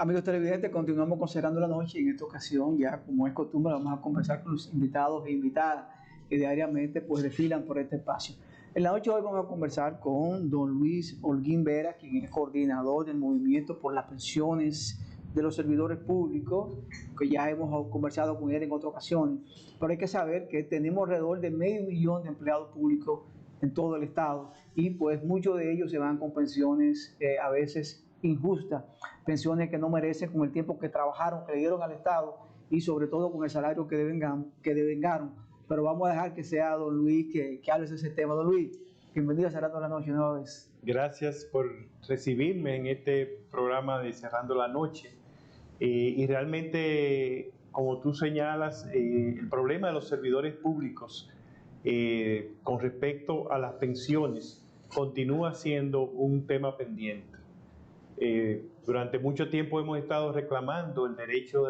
Amigos televidentes, continuamos con Cerrando la Noche y en esta ocasión, ya como es costumbre, vamos a conversar con los invitados e invitadas que diariamente pues desfilan por este espacio. En la noche de hoy vamos a conversar con don Luis Holguín Vera, quien es coordinador del movimiento por las pensiones de los servidores públicos, que ya hemos conversado con él en otras ocasiones, pero hay que saber que tenemos alrededor de 500.000 de empleados públicos en todo el estado y pues muchos de ellos se van con pensiones a veces injustas, pensiones que no merecen con el tiempo que trabajaron, que le dieron al Estado y sobre todo con el salario que devengaron. Pero vamos a dejar que sea don Luis que hable de ese tema. Don Luis, bienvenido a Cerrando la Noche nueva vez. Gracias por recibirme en este programa de Cerrando la Noche. Y realmente, como tú señalas, el problema de los servidores públicos con respecto a las pensiones continúa siendo un tema pendiente. Durante mucho tiempo hemos estado reclamando el derecho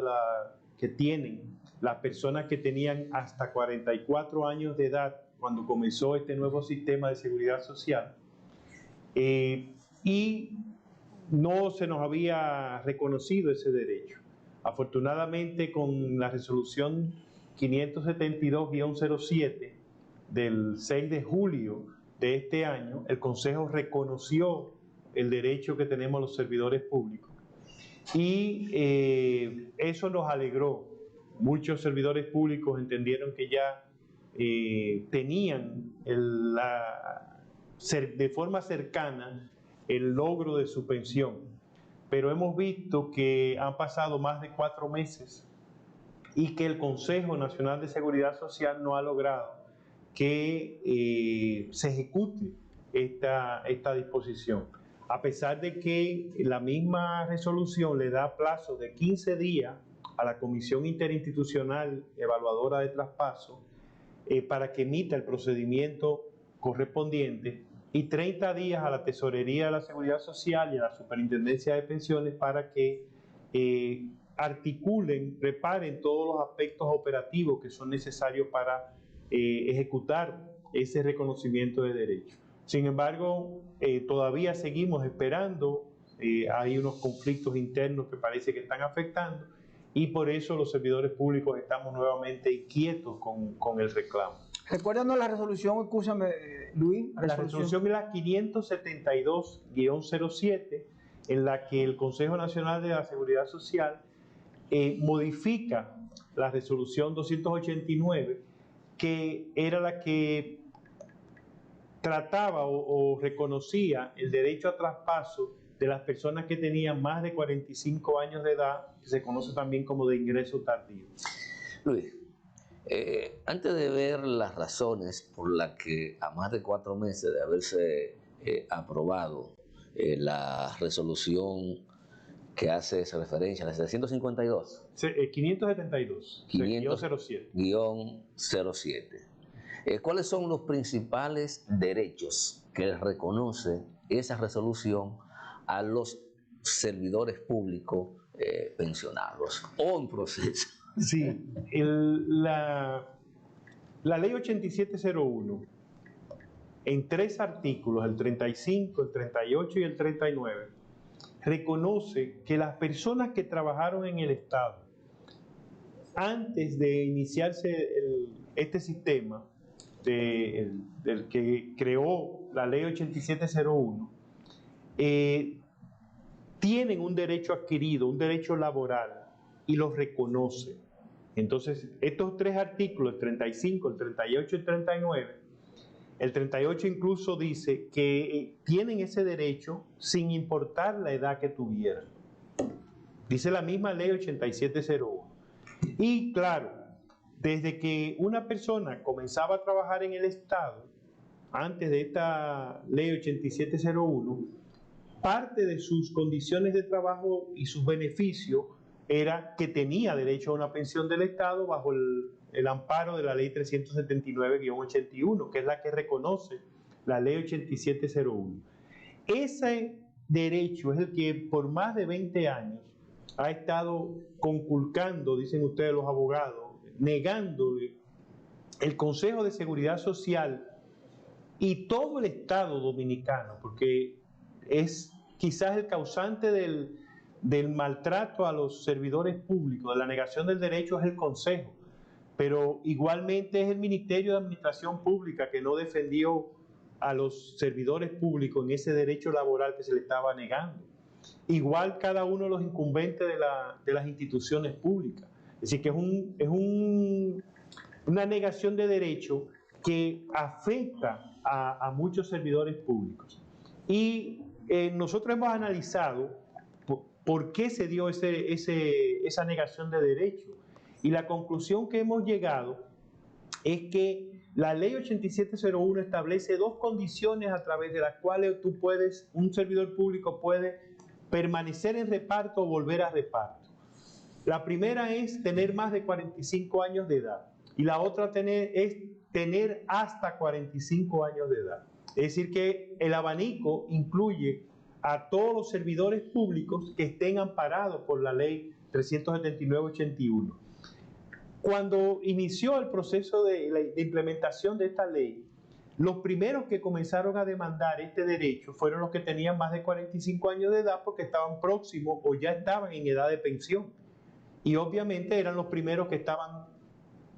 que tienen las personas que tenían hasta 44 años de edad cuando comenzó este nuevo sistema de seguridad social, y no se nos había reconocido ese derecho. Afortunadamente, con la resolución 572-07 del 6 de julio de este año, el Consejo reconoció el derecho que tenemos los servidores públicos y eso nos alegró. Muchos servidores públicos entendieron que ya tenían de forma cercana el logro de su pensión, pero hemos visto que han pasado más de 4 meses y que el Consejo Nacional de Seguridad Social no ha logrado que se ejecute esta disposición. A pesar de que la misma resolución le da plazo de 15 días a la Comisión Interinstitucional Evaluadora de Traspaso para que emita el procedimiento correspondiente y 30 días a la Tesorería de la Seguridad Social y a la Superintendencia de Pensiones para que articulen, preparen todos los aspectos operativos que son necesarios para ejecutar ese reconocimiento de derecho. Sin embargo, todavía seguimos esperando, hay unos conflictos internos que parece que están afectando y por eso los servidores públicos estamos nuevamente inquietos con el reclamo. Recuérdanos la resolución, escúchame Luis. La resolución es la 572-07, en la que el Consejo Nacional de la Seguridad Social modifica la resolución 289, que era la que trataba o reconocía el derecho a traspaso de las personas que tenían más de 45 años de edad, que se conoce también como de ingreso tardío. Luis, antes de ver las razones por las que a más de 4 meses de haberse aprobado la resolución que hace esa referencia, la 752. 572, 500-07. ¿Cuáles son los principales derechos que reconoce esa resolución a los servidores públicos pensionados o en proceso? Sí, la ley 8701, en 3 artículos, el 35, el 38 y el 39, reconoce que las personas que trabajaron en el Estado antes de iniciarse este sistema del que creó la ley 8701, tienen un derecho adquirido, un derecho laboral, y los reconoce. Entonces, estos 3 artículos, el 35, el 38 y el 39, el 38 incluso dice que tienen ese derecho sin importar la edad que tuvieran. Dice la misma ley 8701. Y claro, desde que una persona comenzaba a trabajar en el Estado, antes de esta ley 8701, parte de sus condiciones de trabajo y sus beneficios era que tenía derecho a una pensión del Estado bajo el amparo de la ley 379-81, que es la que reconoce la ley 8701. Ese derecho es el que por más de 20 años ha estado conculcando, dicen ustedes los abogados, negándole el Consejo de Seguridad Social y todo el Estado dominicano, porque es quizás el causante del maltrato a los servidores públicos, de la negación del derecho, es el Consejo, pero igualmente es el Ministerio de Administración Pública que no defendió a los servidores públicos en ese derecho laboral que se le estaba negando. Igual cada uno de los incumbentes de las instituciones públicas. Es decir, que es una negación de derecho que afecta a muchos servidores públicos. Y nosotros hemos analizado por qué se dio esa negación de derecho. Y la conclusión que hemos llegado es que la ley 8701 establece dos condiciones a través de las cuales un servidor público puede permanecer en reparto o volver a reparto. La primera es tener más de 45 años de edad y la otra es tener hasta 45 años de edad. Es decir, que el abanico incluye a todos los servidores públicos que estén amparados por la ley 379-81. Cuando inició el proceso de implementación de esta ley, los primeros que comenzaron a demandar este derecho fueron los que tenían más de 45 años de edad porque estaban próximos o ya estaban en edad de pensión. Y obviamente eran los primeros que estaban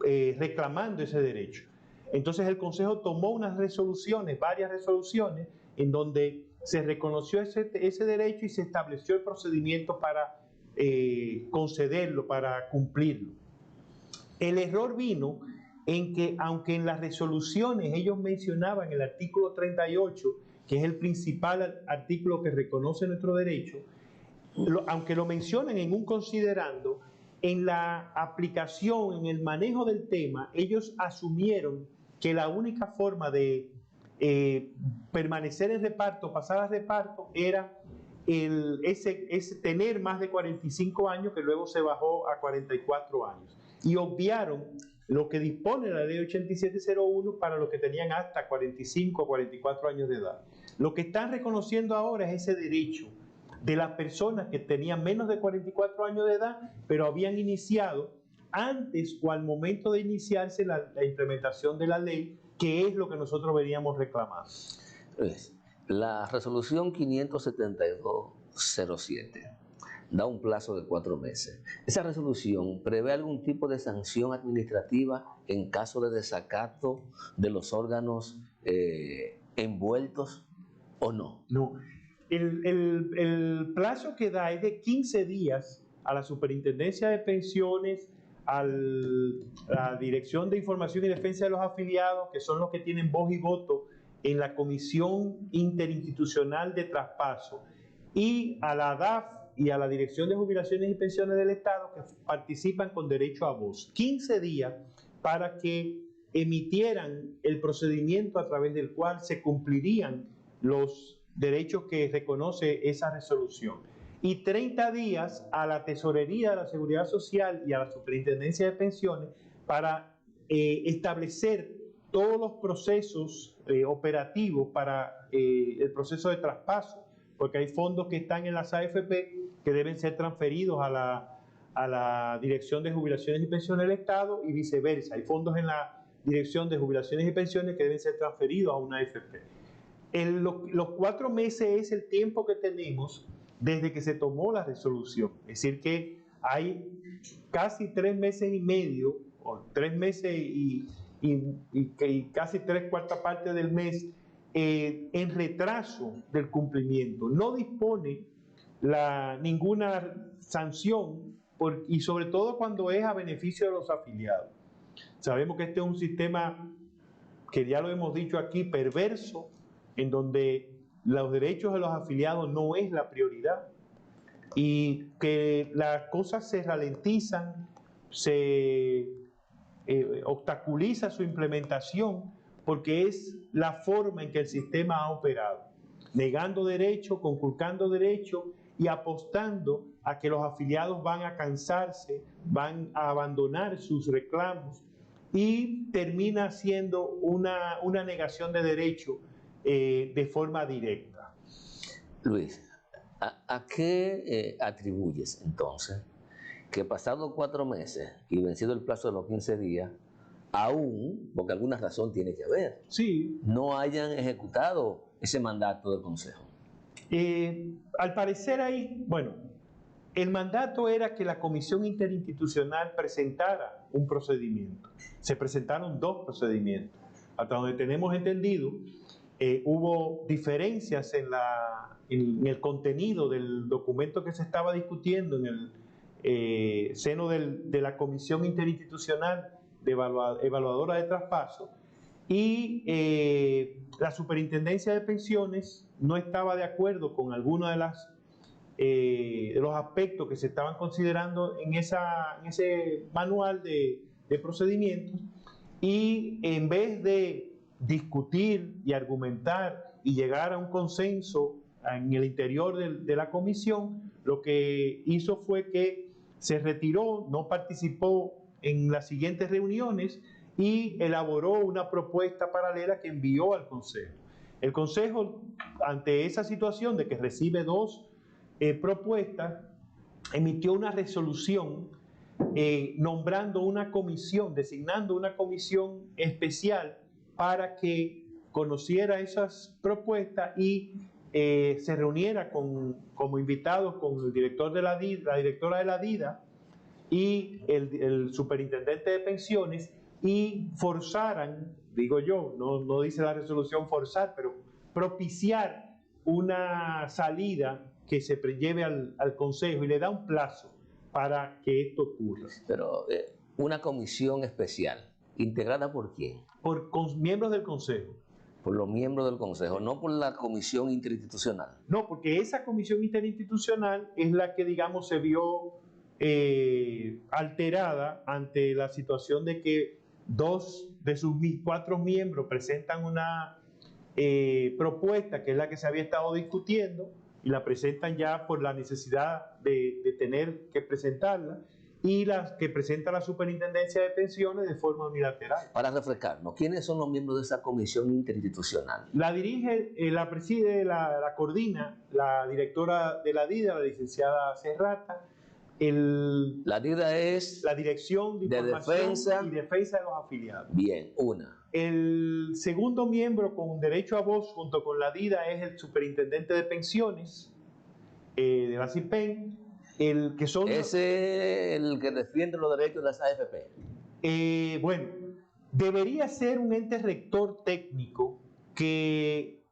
reclamando ese derecho. Entonces el Consejo tomó unas resoluciones, varias resoluciones, en donde se reconoció ese derecho y se estableció el procedimiento para concederlo, para cumplirlo. El error vino en que, aunque en las resoluciones ellos mencionaban el artículo 38, que es el principal artículo que reconoce nuestro derecho, aunque lo mencionan en un considerando, en la aplicación, en el manejo del tema, ellos asumieron que la única forma de permanecer en reparto, pasar a reparto, era tener más de 45 años, que luego se bajó a 44 años. Y obviaron lo que dispone la ley 8701 para los que tenían hasta 45 o 44 años de edad. Lo que están reconociendo ahora es ese derecho de las personas que tenían menos de 44 años de edad, pero habían iniciado antes o al momento de iniciarse la implementación de la ley, que es lo que nosotros veníamos reclamando. La resolución 57207 da un plazo de 4 meses. ¿Esa resolución prevé algún tipo de sanción administrativa en caso de desacato de los órganos envueltos o no? No. El plazo que da es de 15 días a la Superintendencia de Pensiones, a la Dirección de Información y Defensa de los Afiliados, que son los que tienen voz y voto en la Comisión Interinstitucional de Traspaso, y a la ADAF y a la Dirección de Jubilaciones y Pensiones del Estado, que participan con derecho a voz. 15 días para que emitieran el procedimiento a través del cual se cumplirían los derechos que reconoce esa resolución. Y 30 días a la Tesorería de la Seguridad Social y a la Superintendencia de Pensiones para establecer todos los procesos operativos para el proceso de traspaso, porque hay fondos que están en las AFP que deben ser transferidos a la Dirección de Jubilaciones y Pensiones del Estado y viceversa. Hay fondos en la Dirección de Jubilaciones y Pensiones que deben ser transferidos a una AFP. Los 4 meses es el tiempo que tenemos desde que se tomó la resolución. Es decir, que hay casi 3 meses y medio, o 3 meses y casi 3/4 partes del mes en retraso del cumplimiento. No dispone ninguna sanción y sobre todo cuando es a beneficio de los afiliados. Sabemos que este es un sistema que ya lo hemos dicho aquí, perverso, en donde los derechos de los afiliados no es la prioridad y que las cosas se ralentizan, se obstaculiza su implementación porque es la forma en que el sistema ha operado, negando derecho, conculcando derecho y apostando a que los afiliados van a cansarse, van a abandonar sus reclamos y termina siendo una negación de derecho de forma directa. Luis, ¿a qué atribuyes entonces que pasados 4 meses y vencido el plazo de los 15 días, aún, porque alguna razón tiene que haber, sí, no hayan ejecutado ese mandato del Consejo? Al parecer ahí, bueno, el mandato era que la Comisión Interinstitucional presentara un procedimiento. Se presentaron 2 procedimientos. Hasta donde tenemos entendido, hubo diferencias en el contenido del documento que se estaba discutiendo en el seno de la Comisión Interinstitucional de Evaluadora de Traspaso, y la Superintendencia de Pensiones no estaba de acuerdo con algunos de los aspectos que se estaban considerando en ese manual de procedimientos, y en vez de discutir y argumentar y llegar a un consenso en el interior de la comisión, lo que hizo fue que se retiró, no participó en las siguientes reuniones y elaboró una propuesta paralela que envió al Consejo. El Consejo, ante esa situación de que recibe 2 propuestas, emitió una resolución nombrando una comisión, designando una comisión especial para que conociera esas propuestas y se reuniera como invitados con el director de la directora de la DIDA y el superintendente de pensiones, y forzaran, digo yo, no dice la resolución forzar, pero propiciar una salida que se lleve al Consejo, y le da un plazo para que esto ocurra. Pero una comisión especial, ¿integrada por quién? Por miembros del Consejo. Por los miembros del Consejo, no por la Comisión Interinstitucional. No, porque esa Comisión Interinstitucional es la que, digamos, se vio alterada ante la situación de que 2 de sus 4 miembros presentan una propuesta que es la que se había estado discutiendo, y la presentan ya por la necesidad de tener que presentarla, y las que presenta la Superintendencia de Pensiones de forma unilateral. Para refrescarnos, ¿quiénes son los miembros de esa comisión interinstitucional? La dirige, la preside, la coordina la directora de la DIDA, la licenciada Serrata. La DIDA es la Dirección de Información y Defensa de los Afiliados. Bien, una. El segundo miembro con derecho a voz junto con la DIDA es el superintendente de pensiones de la CIPEN, el que defiende los derechos de las AFP. Bueno, debería ser un ente rector técnico que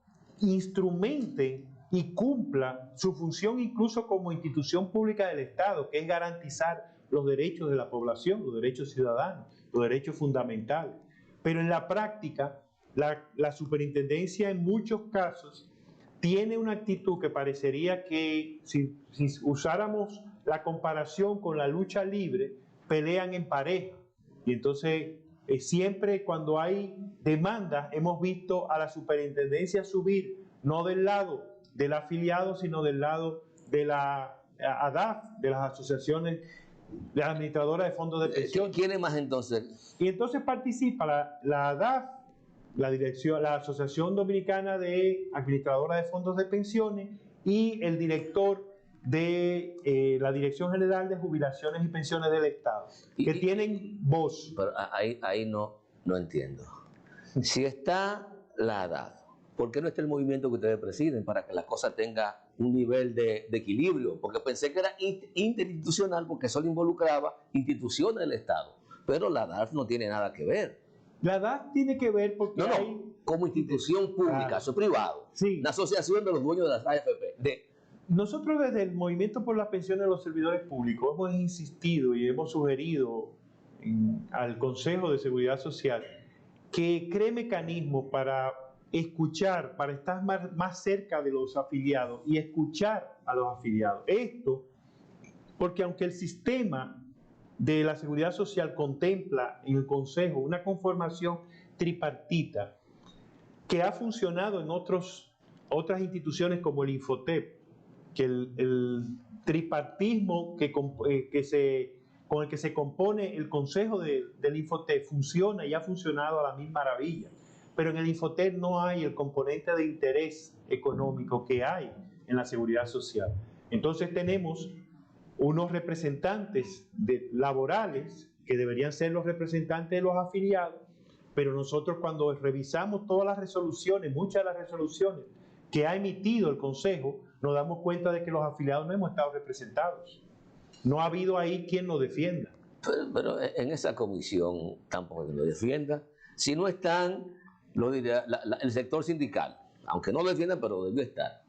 instrumente y cumpla su función incluso como institución pública del Estado, que es garantizar los derechos de la población, los derechos ciudadanos, los derechos fundamentales. Pero en la práctica, la superintendencia en muchos casos tiene una actitud que parecería que, si usáramos la comparación con la lucha libre, pelean en pareja. Y entonces, siempre cuando hay demandas, hemos visto a la superintendencia subir, no del lado del afiliado, sino del lado de la ADAF, de las asociaciones de administradoras de fondos de pensión. ¿Quién es más entonces? Y entonces participa la ADAF, la Asociación Dominicana de Administradoras de Fondos de Pensiones, y el director de la Dirección General de Jubilaciones y Pensiones del Estado, que tienen voz. Pero ahí no entiendo. Si está la ADAF, ¿por qué no está el movimiento que ustedes presiden para que la cosa tenga un nivel de equilibrio? Porque pensé que era interinstitucional porque solo involucraba instituciones del Estado, pero la ADAF no tiene nada que ver. La ADAF tiene que ver porque como institución pública, eso es privado. Sí. Una asociación de los dueños de las AFP. Nosotros desde el Movimiento por las Pensiones de los Servidores Públicos hemos insistido y hemos sugerido al Consejo de Seguridad Social que cree mecanismos para escuchar, para estar más cerca de los afiliados y escuchar a los afiliados. Esto porque aunque el sistema de la Seguridad Social contempla en el Consejo una conformación tripartita que ha funcionado en otras instituciones como el Infotep, que el tripartismo con el que se compone el Consejo del Infotep funciona y ha funcionado a la misma maravilla. Pero en el Infotep no hay el componente de interés económico que hay en la Seguridad Social. Entonces tenemos unos representantes laborales que deberían ser los representantes de los afiliados, pero nosotros cuando revisamos todas las resoluciones, muchas de las resoluciones que ha emitido el Consejo, nos damos cuenta de que los afiliados no hemos estado representados. No ha habido ahí quien lo defienda. Pero en esa comisión tampoco que lo defienda. Si no están, lo diría, el sector sindical, aunque no lo defiendan, pero debió estar.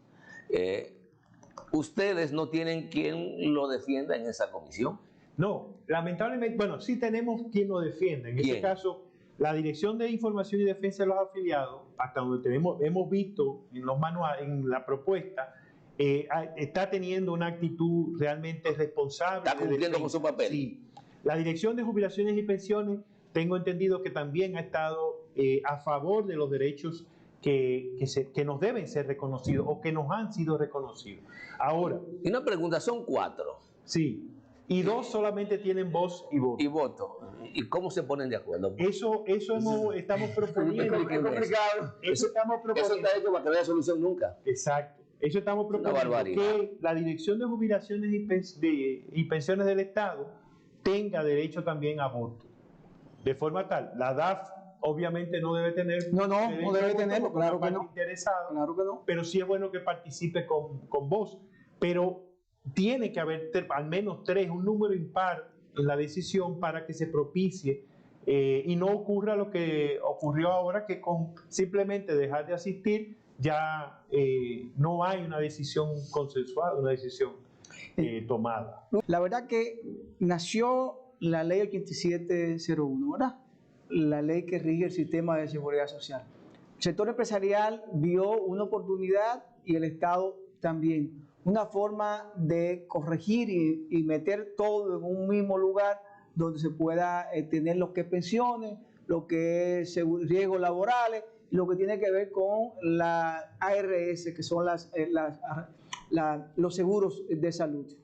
Ustedes no tienen quien lo defienda en esa comisión. No, lamentablemente, bueno, sí tenemos quien lo defienda. En este caso, la Dirección de Información y Defensa de los Afiliados, hasta donde hemos visto en los manuales, en la propuesta, está teniendo una actitud realmente responsable. Está cumpliendo con su papel. Sí. La Dirección de Jubilaciones y Pensiones, tengo entendido que también ha estado a favor de los derechos que nos deben ser reconocidos o que nos han sido reconocidos. Ahora. Y una pregunta, son 4. Sí. Y 2 solamente tienen voz y voto. Y voto. ¿Y cómo se ponen de acuerdo? Eso estamos proponiendo. Eso estamos proponiendo. Eso está hecho para que no haya solución nunca. Exacto. Eso estamos proponiendo. Que la Dirección de Jubilaciones y Pensiones del Estado tenga derecho también a voto. De forma tal, la DAF obviamente no debe tener. No debe tenerlo, claro que no. Interesado, claro que no. Pero sí es bueno que participe con voz. Pero tiene que haber al menos 3, un número impar en la decisión para que se propicie y no ocurra lo que ocurrió ahora, que con simplemente dejar de asistir ya no hay una decisión consensuada, una decisión tomada. La verdad que nació la ley 8701, ¿verdad? La ley que rige el sistema de seguridad social. El sector empresarial vio una oportunidad y el Estado también. Una forma de corregir y meter todo en un mismo lugar donde se pueda tener lo que es pensiones, lo que es riesgos laborales, lo que tiene que ver con la ARS, que son los seguros de salud.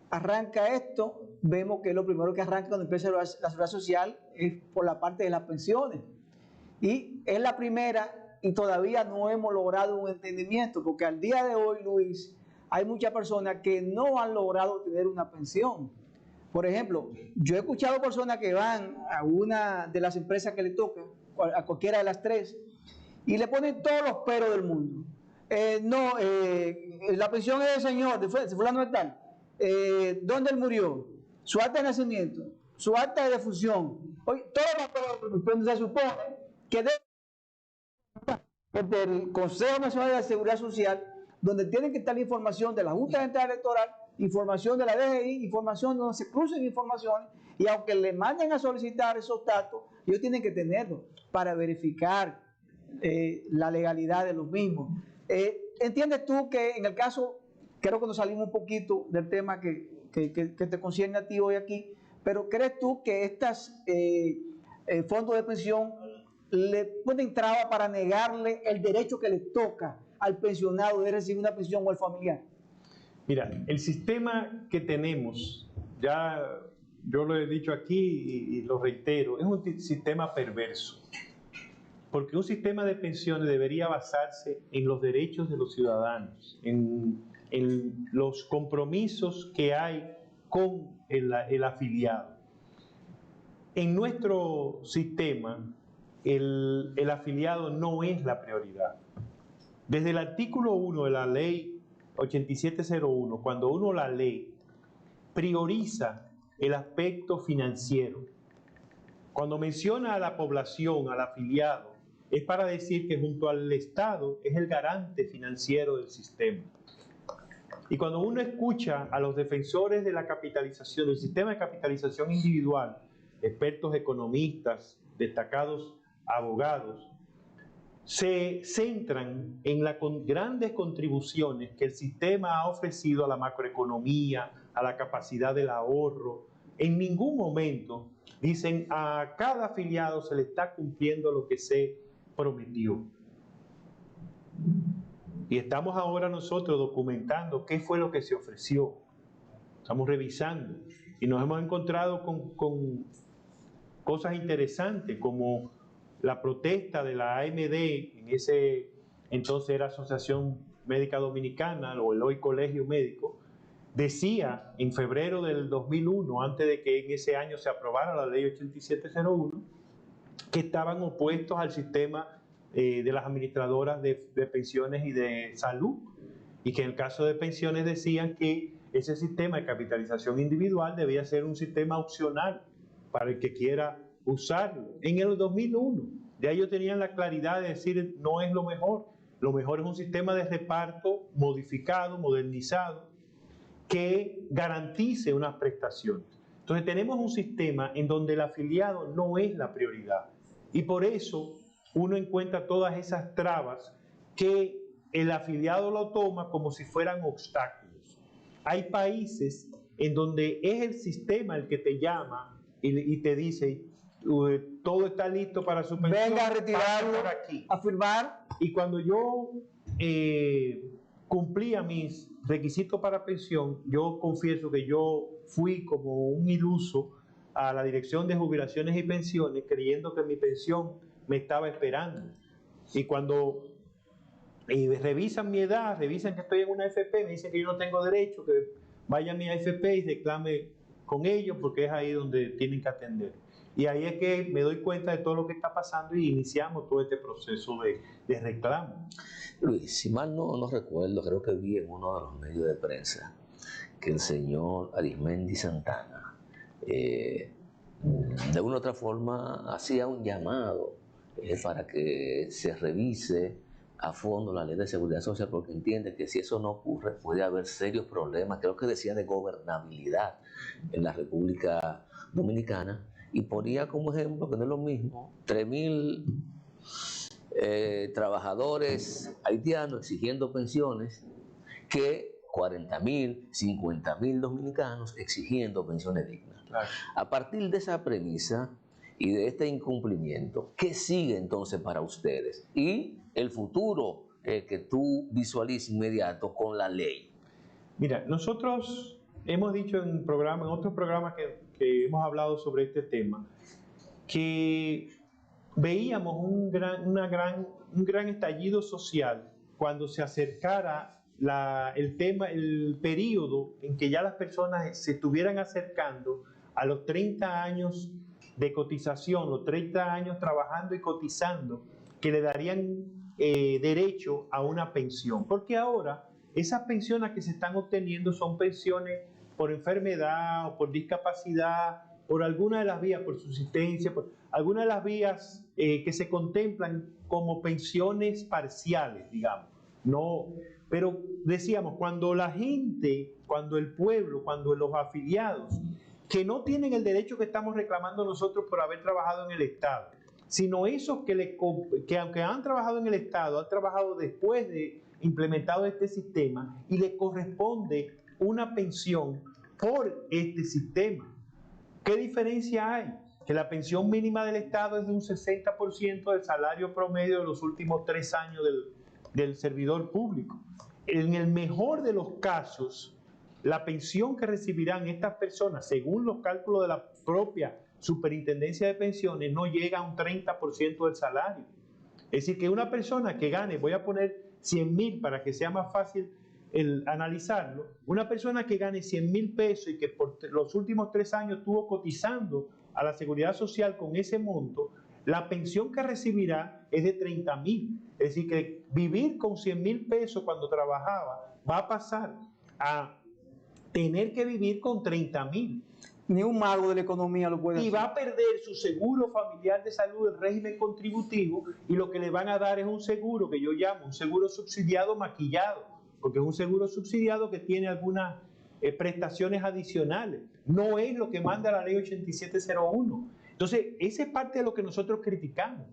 Arranca esto, vemos que lo primero que arranca cuando empieza la seguridad social es por la parte de las pensiones. Y es la primera y todavía no hemos logrado un entendimiento, porque al día de hoy, Luis, hay muchas personas que no han logrado tener una pensión. Por ejemplo, yo he escuchado personas que van a una de las empresas que le toca, a cualquiera de las 3, y le ponen todos los peros del mundo. La pensión es del señor, de fulano de tal. ¿Dónde él murió? Su acta de nacimiento, su acta de defunción. Oye, todos los peros, se supone que del Consejo Nacional de Seguridad Social, donde tiene que estar la información de la Junta Central Electoral, información de la DGI, información donde se crucen informaciones, y aunque le manden a solicitar esos datos, ellos tienen que tenerlos para verificar la legalidad de los mismos. ¿Entiendes tú que en el caso, creo que nos salimos un poquito del tema que te concierne a ti hoy aquí, pero crees tú que estos fondos de pensión le ponen traba para negarle el derecho que le toca al pensionado de recibir una pensión o al familiar? Mira, el sistema que tenemos, ya yo lo he dicho aquí y lo reitero, es un sistema perverso. Porque un sistema de pensiones debería basarse en los derechos de los ciudadanos, en los compromisos que hay con el afiliado. En nuestro sistema, el afiliado no es la prioridad. Desde el artículo 1 de la ley 8701, cuando uno la lee, prioriza el aspecto financiero. Cuando menciona a la población, al afiliado, es para decir que junto al Estado es el garante financiero del sistema. Y cuando uno escucha a los defensores de la capitalización, del sistema de capitalización individual, expertos economistas, destacados abogados, se centran en las grandes contribuciones que el sistema ha ofrecido a la macroeconomía, a la capacidad del ahorro. En ningún momento dicen a cada afiliado se le está cumpliendo lo que se prometió. Y estamos ahora nosotros documentando qué fue lo que se ofreció. Estamos revisando y nos hemos encontrado con cosas interesantes como la protesta de la AMD, en ese entonces era Asociación Médica Dominicana, o el hoy Colegio Médico, decía en febrero del 2001, antes de que en ese año se aprobara la ley 8701, que estaban opuestos al sistema de las administradoras de pensiones y de salud, y que en el caso de pensiones decían que ese sistema de capitalización individual debía ser un sistema opcional para el que quiera usarlo. En el 2001, ya ellos tenían la claridad de decir no es lo mejor es un sistema de reparto modificado, modernizado, que garantice unas prestaciones. Entonces tenemos un sistema en donde el afiliado no es la prioridad y por eso uno encuentra todas esas trabas que el afiliado lo toma como si fueran obstáculos. Hay países en donde es el sistema el que te llama y te dice todo está listo para su pensión. Venga a retirarlo, por aquí, a firmar. Y cuando yo cumplía mis requisitos para pensión, yo confieso que yo fui como un iluso a la Dirección de Jubilaciones y Pensiones creyendo que mi pensión me estaba esperando. Y cuando revisan mi edad, revisan que estoy en una AFP, me dicen que yo no tengo derecho, que vaya a mi AFP y reclame con ellos porque es ahí donde tienen que atender. Y ahí es que me doy cuenta de todo lo que está pasando y iniciamos todo este proceso de reclamo. Luis, si mal no recuerdo, creo que vi en uno de los medios de prensa que el señor Arismendi Santana de una u otra forma hacía un llamado para que se revise a fondo la ley de seguridad social, porque entiende que si eso no ocurre puede haber serios problemas, creo que decía de gobernabilidad en la República Dominicana, y ponía como ejemplo que no es lo mismo 3.000 trabajadores haitianos exigiendo pensiones que 40.000, 50.000 dominicanos exigiendo pensiones dignas. Claro. A partir de esa premisa y de este incumplimiento, ¿qué sigue entonces para ustedes? Y el futuro que tú visualizas inmediato con la ley. Mira, nosotros hemos dicho en otros programas que hemos hablado sobre este tema, que veíamos un gran estallido social cuando se acercara el periodo en que ya las personas se estuvieran acercando a los 30 años de cotización, los 30 años trabajando y cotizando, que le darían derecho a una pensión. Porque ahora esas pensiones que se están obteniendo son pensiones por enfermedad o por discapacidad, por alguna de las vías, por subsistencia, por alguna de las vías que se contemplan como pensiones parciales, digamos. No, pero decíamos, cuando la gente, cuando el pueblo, cuando los afiliados, que no tienen el derecho que estamos reclamando nosotros por haber trabajado en el Estado, sino esos que aunque han trabajado en el Estado, han trabajado después de implementado este sistema y les corresponde una pensión por este sistema. ¿Qué diferencia hay? Que la pensión mínima del Estado es de un 60% del salario promedio de los últimos 3 años del servidor público. En el mejor de los casos, la pensión que recibirán estas personas, según los cálculos de la propia Superintendencia de Pensiones, no llega a un 30% del salario. Es decir, que una persona que gane, voy a poner 100.000 para que sea más fácil analizarlo, una persona que gane 100.000 pesos y que por los últimos 3 años estuvo cotizando a la Seguridad Social con ese monto, la pensión que recibirá es de 30.000. Es decir, que vivir con 100.000 pesos cuando trabajaba va a pasar a tener que vivir con 30.000. Ni un mago de la economía lo puede hacer. Y va a perder su seguro familiar de salud, el régimen contributivo, y lo que le van a dar es un seguro que yo llamo un seguro subsidiado maquillado, porque es un seguro subsidiado que tiene algunas prestaciones adicionales. No es lo que manda la ley 8701. Entonces, esa es parte de lo que nosotros criticamos.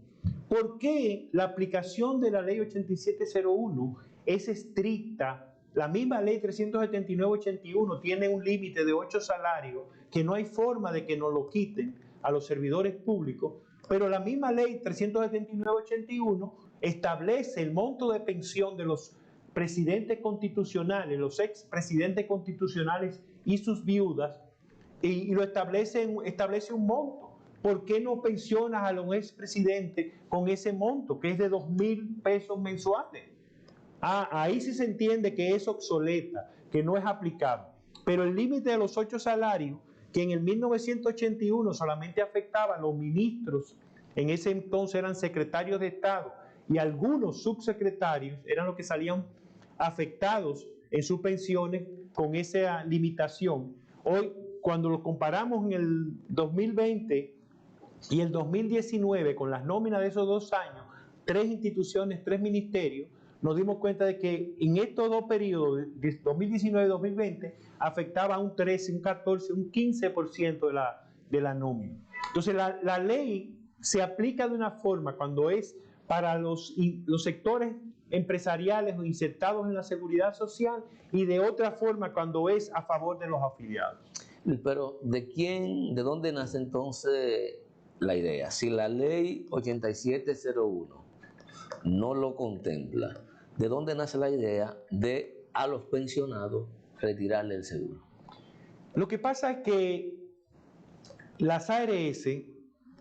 ¿Por qué la aplicación de la ley 8701 es estricta? La misma ley 379-81 tiene un límite de 8 salarios que no hay forma de que nos lo quiten a los servidores públicos, pero la misma ley 379-81 establece el monto de pensión de los presidentes constitucionales, los expresidentes constitucionales y sus viudas, y lo establece un monto. ¿Por qué no pensionas a los expresidentes con ese monto, que es de 2.000 pesos mensuales? Ahí sí se entiende que es obsoleta, que no es aplicable. Pero el límite de los 8 salarios, que en el 1981 solamente afectaba a los ministros, en ese entonces eran secretarios de Estado, y algunos subsecretarios eran los que salían afectados en sus pensiones con esa limitación. Hoy, cuando lo comparamos en el 2020 y el 2019, con las nóminas de esos 2 años, 3 instituciones, 3 ministerios, nos dimos cuenta de que en estos 2 periodos, 2019 y 2020, afectaba un 13, un 14, un 15% de la nómina. Entonces, la ley se aplica de una forma cuando es para los sectores empresariales o insertados en la seguridad social, y de otra forma cuando es a favor de los afiliados. Pero ¿de dónde nace entonces la idea? Si la ley 8701 no lo contempla, ¿de dónde nace la idea de a los pensionados retirarle el seguro? Lo que pasa es que las ARS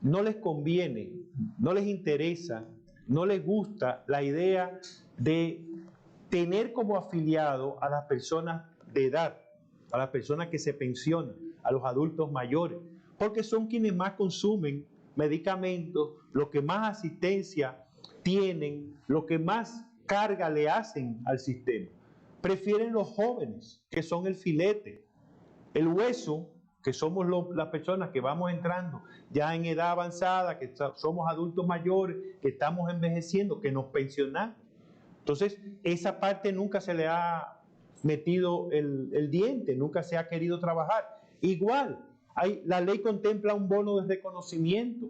no les conviene, no les interesa, no les gusta la idea de tener como afiliado a las personas de edad, a las personas que se pensionan, a los adultos mayores, porque son quienes más consumen medicamentos, los que más asistencia tienen, los que más carga le hacen al sistema. Prefieren los jóvenes, que son el filete, el hueso, que somos las personas que vamos entrando ya en edad avanzada, que somos adultos mayores, que estamos envejeciendo, que nos pensionamos. Entonces, esa parte nunca se le ha metido el diente, nunca se ha querido trabajar. Igual, la ley contempla un bono de reconocimiento,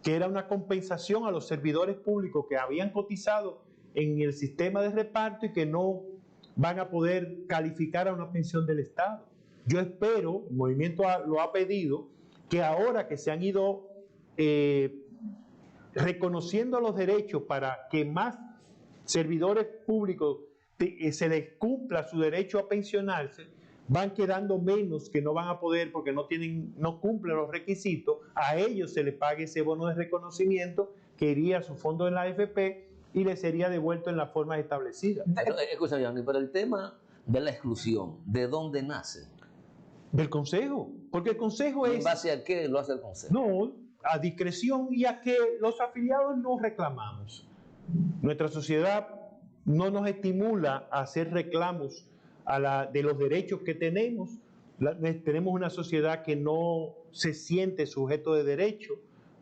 que era una compensación a los servidores públicos que habían cotizado en el sistema de reparto y que no van a poder calificar a una pensión del Estado. Yo espero, el movimiento lo ha pedido, que ahora que se han ido reconociendo los derechos para que más servidores públicos se les cumpla su derecho a pensionarse, van quedando menos que no van a poder porque no cumplen los requisitos. A ellos se les pague ese bono de reconocimiento que iría a su fondo de la AFP y les sería devuelto en la forma establecida. Escúchame, Gianni, pero el tema de la exclusión, ¿de dónde nace? Del Consejo, porque el Consejo es... ¿En base a qué lo hace el Consejo? No, a discreción y a que los afiliados no reclamamos. Nuestra sociedad no nos estimula a hacer reclamos de los derechos que tenemos. Tenemos una sociedad que no se siente sujeto de derecho,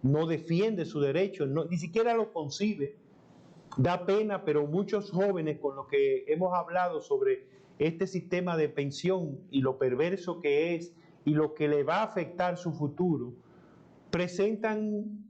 no defiende su derecho, ni siquiera lo concibe. Da pena, pero muchos jóvenes con los que hemos hablado sobre este sistema de pensión y lo perverso que es y lo que le va a afectar su futuro, presentan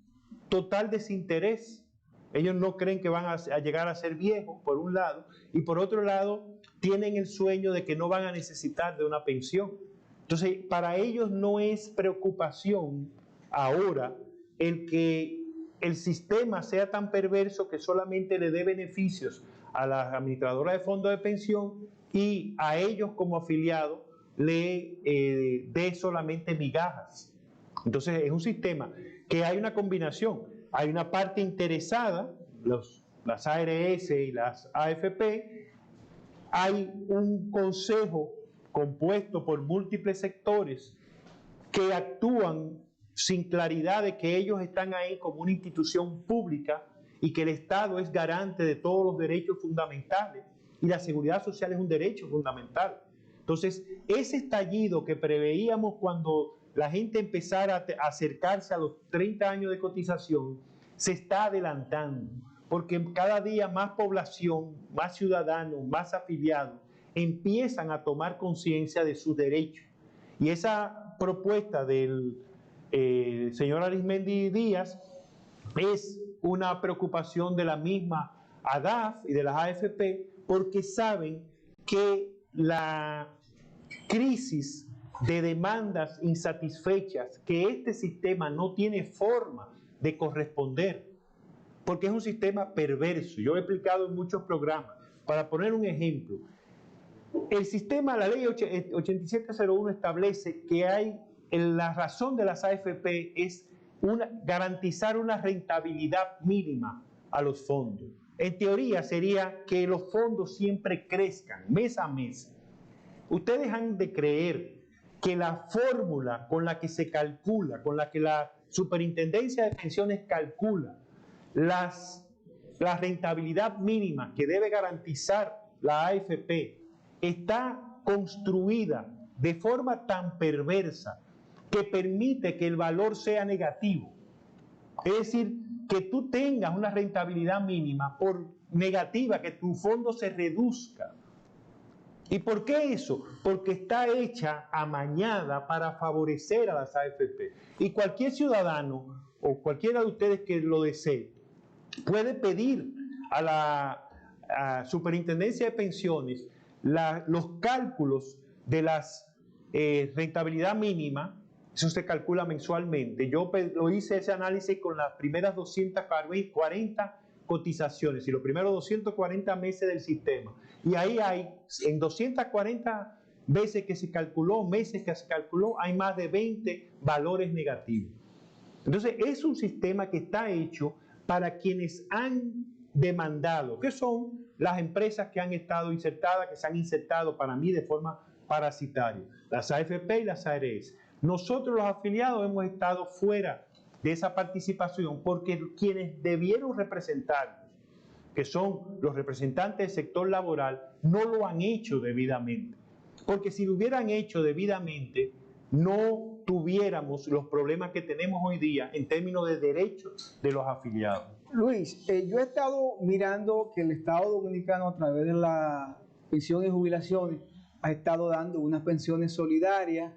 total desinterés. Ellos no creen que van a llegar a ser viejos, por un lado, y por otro lado, tienen el sueño de que no van a necesitar de una pensión. Entonces, para ellos no es preocupación ahora el que el sistema sea tan perverso que solamente le dé beneficios a las administradoras de fondos de pensión y a ellos como afiliados le dé solamente migajas. Entonces es un sistema que hay una combinación, hay una parte interesada, las ARS y las AFP, hay un consejo compuesto por múltiples sectores que actúan sin claridad de que ellos están ahí como una institución pública y que el Estado es garante de todos los derechos fundamentales y la seguridad social es un derecho fundamental. Entonces, ese estallido que preveíamos cuando la gente empezara a acercarse a los 30 años de cotización, se está adelantando, porque cada día más población, más ciudadanos, más afiliados, empiezan a tomar conciencia de sus derechos. Y esa propuesta del señor Arismendi Díaz es una preocupación de la misma ADAF y de las AFP, porque saben que la crisis de demandas insatisfechas que este sistema no tiene forma de corresponder, porque es un sistema perverso. Yo he explicado en muchos programas. Para poner un ejemplo, el sistema, la ley 8701 establece que la razón de las AFP es garantizar una rentabilidad mínima a los fondos. En teoría sería que los fondos siempre crezcan mes a mes. Ustedes han de creer que la fórmula con la que se calcula, con la que la Superintendencia de Pensiones calcula la rentabilidad mínima que debe garantizar la AFP, está construida de forma tan perversa que permite que el valor sea negativo. Es decir, que tú tengas una rentabilidad mínima por negativa, que tu fondo se reduzca. ¿Y por qué eso? Porque está hecha amañada para favorecer a las AFP. Y cualquier ciudadano o cualquiera de ustedes que lo desee puede pedir a la Superintendencia de Pensiones los cálculos de la rentabilidad mínima. Eso se calcula mensualmente. Yo lo hice ese análisis con las primeras 240 cotizaciones y los primeros 240 meses del sistema. Y ahí hay, en 240 veces que se calculó, meses que se calculó, hay más de 20 valores negativos. Entonces, es un sistema que está hecho para quienes han demandado, que son las empresas que han estado insertadas, que se han insertado para mí de forma parasitaria, las AFP y las ARS. Nosotros los afiliados hemos estado fuera de esa participación porque quienes debieron representar, que son los representantes del sector laboral, no lo han hecho debidamente. Porque si lo hubieran hecho debidamente, no tuviéramos los problemas que tenemos hoy día en términos de derechos de los afiliados. Luis, yo he estado mirando que el Estado Dominicano, a través de la pensión y jubilaciones, ha estado dando unas pensiones solidarias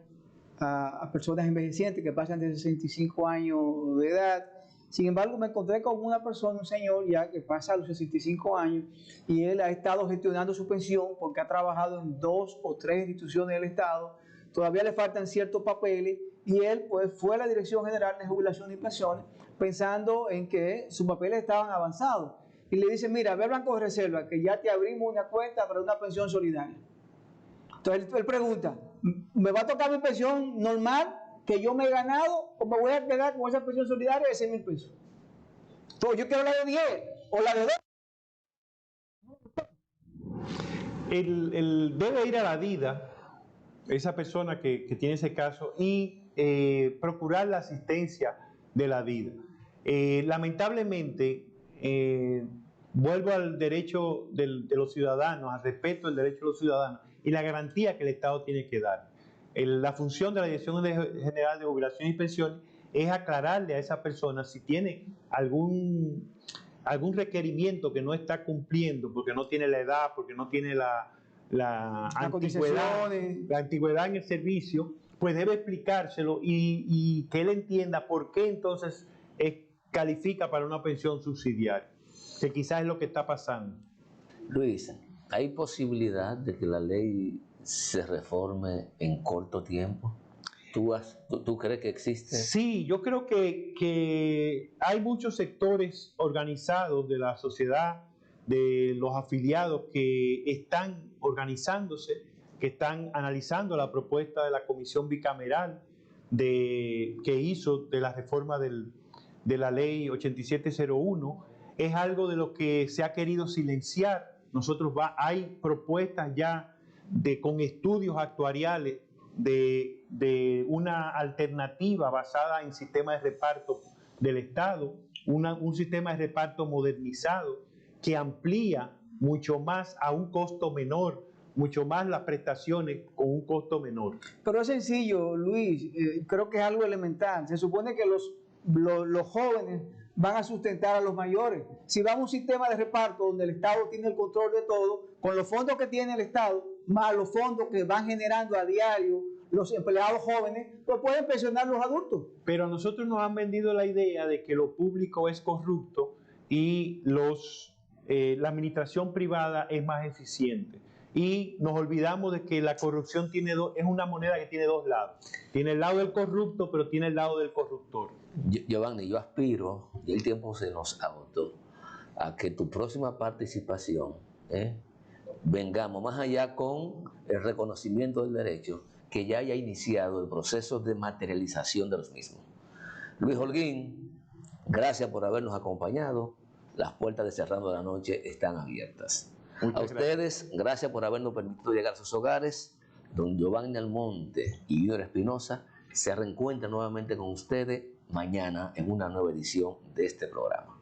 a personas envejecientes que pasan de 65 años de edad. Sin embargo, me encontré con una persona, un señor ya que pasa a los 65 años y él ha estado gestionando su pensión porque ha trabajado en 2 o 3 instituciones del Estado. Todavía le faltan ciertos papeles y él pues fue a la Dirección General de Jubilación y Pensiones pensando en que sus papeles estaban avanzados. Y le dicen, mira, ve al Banco de Reserva que ya te abrimos una cuenta para una pensión solidaria. Entonces él pregunta, ¿me va a tocar mi pensión normal que yo me he ganado o me voy a quedar con esa pensión solidaria de 100,000 pesos? Entonces yo quiero la de 10 o la de 2. Él debe ir a la DIDA, esa persona que tiene ese caso, y procurar la asistencia de la DIDA. Lamentablemente, vuelvo al derecho de los ciudadanos, al respeto del derecho de los ciudadanos y la garantía que el Estado tiene que dar. La función de la Dirección General de Jubilación y Pensiones es aclararle a esa persona si tiene algún requerimiento que no está cumpliendo, porque no tiene la edad, porque no tiene la antigüedad en el servicio, pues debe explicárselo y que él entienda por qué entonces califica para una pensión subsidiaria, que quizás es lo que está pasando. Luis, ¿hay posibilidad de que la ley se reforme en corto tiempo? ¿Tú crees que existe? Sí, yo creo que hay muchos sectores organizados de la sociedad, de los afiliados, que están organizándose, que están analizando la propuesta de la Comisión Bicameral que hizo de la reforma de la Ley 8701. Es algo de lo que se ha querido silenciar. Hay propuestas ya con estudios actuariales de una alternativa basada en sistema de reparto del Estado, un sistema de reparto modernizado que amplía mucho más a un costo menor, mucho más las prestaciones con un costo menor. Pero es sencillo, Luis, creo que es algo elemental. Se supone que los jóvenes van a sustentar a los mayores. Si vamos a un sistema de reparto donde el Estado tiene el control de todo, con los fondos que tiene el Estado, más los fondos que van generando a diario los empleados jóvenes, pues pueden pensionar los adultos. Pero a nosotros nos han vendido la idea de que lo público es corrupto y la administración privada es más eficiente. Y nos olvidamos de que la corrupción es una moneda que tiene dos lados. Tiene el lado del corrupto, pero tiene el lado del corruptor. Giovanni, yo aspiro, y el tiempo se nos agotó, a que tu próxima participación vengamos más allá con el reconocimiento del derecho, que ya haya iniciado el proceso de materialización de los mismos. Luis Holguín, gracias por habernos acompañado. Las puertas de Cerrando la Noche están abiertas. A ustedes, gracias por habernos permitido llegar a sus hogares. Don Giovanni Almonte y Junior Espinosa se reencuentran nuevamente con ustedes mañana en una nueva edición de este programa.